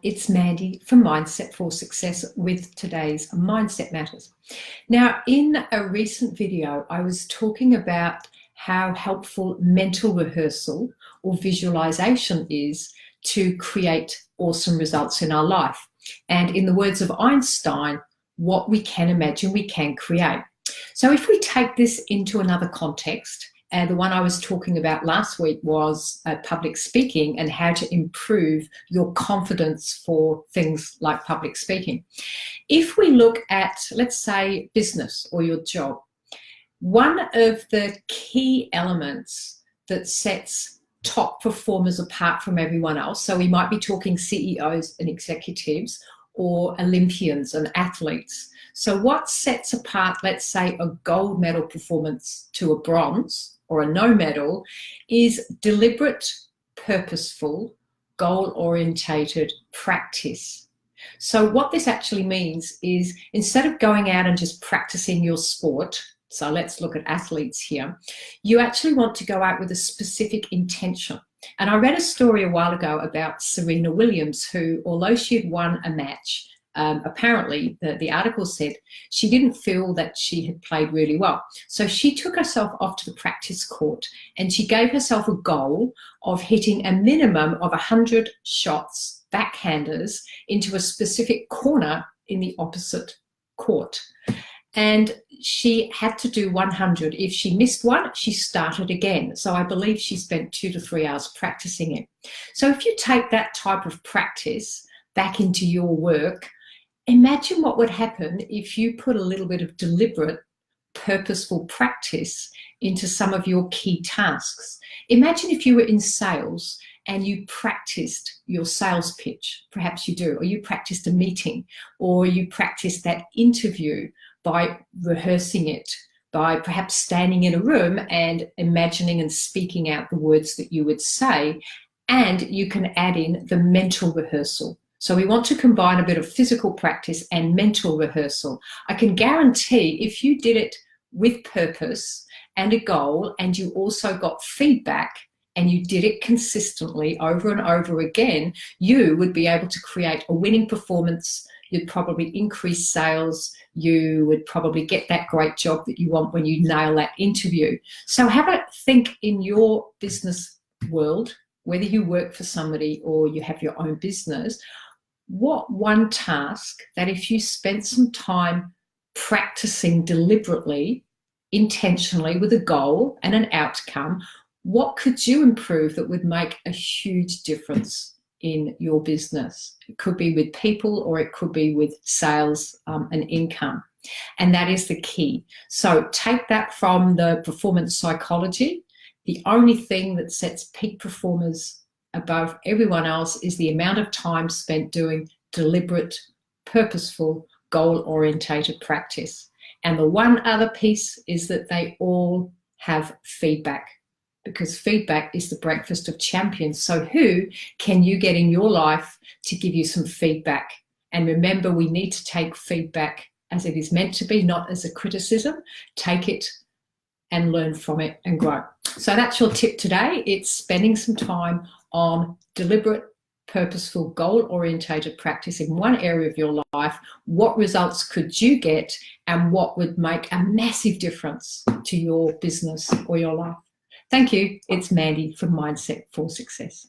it's Mandy from Mindset for Success with today's Mindset Matters. Now, in a recent video, I was talking about how helpful mental rehearsal or visualization is to create awesome results in our life. And in the words of Einstein, what we can imagine, we can create. So if we take this into another context, and the one I was talking about last week was public speaking and how to improve your confidence for things like public speaking. If we look at, let's say, business or your job, one of the key elements that sets top performers apart from everyone else, so we might be talking CEOs and executives or Olympians and athletes. So what sets apart, let's say, a gold medal performance to a bronze or a no medal is deliberate, purposeful, goal-orientated practice. So what this actually means is instead of going out and just practicing your sport, so let's look at athletes here, you actually want to go out with a specific intention. And I read a story a while ago about Serena Williams, who, although she had won a match, apparently the article said she didn't feel that she had played really well. So she took herself off to the practice court and she gave herself a goal of hitting a minimum of 100 shots, backhanders, into a specific corner in the opposite court. And she had to do 100. If she missed one, she started again. So I believe she spent 2 to 3 hours practicing it. So if you take that type of practice back into your work, imagine what would happen if you put a little bit of deliberate, purposeful practice into some of your key tasks. Imagine if you were in sales and you practiced your sales pitch, perhaps you do, or you practiced a meeting, or you practiced that interview by rehearsing it, by perhaps standing in a room and imagining and speaking out the words that you would say, and you can add in the mental rehearsal. So we want to combine a bit of physical practice and mental rehearsal. I can guarantee if you did it with purpose and a goal, and you also got feedback and you did it consistently over and over again, you would be able to create a winning performance. You'd probably increase sales. You would probably get that great job that you want when you nail that interview. So have a think in your business world, whether you work for somebody or you have your own business, what one task that if you spent some time practicing deliberately, intentionally with a goal and an outcome, what could you improve that would make a huge difference in your business? It could be with people or it could be with sales and income. And that is the key. So take that from the performance psychology. The only thing that sets peak performers above everyone else is the amount of time spent doing deliberate, purposeful, goal-orientated practice. And the one other piece is that they all have feedback, because feedback is the breakfast of champions. So who can you get in your life to give you some feedback? And remember, we need to take feedback as it is meant to be, not as a criticism. Take it and learn from it and grow. So that's your tip today. It's spending some time on deliberate, purposeful, goal-orientated practice in one area of your life. What results could you get and what would make a massive difference to your business or your life? Thank you. It's Mandy from Mindset for Success.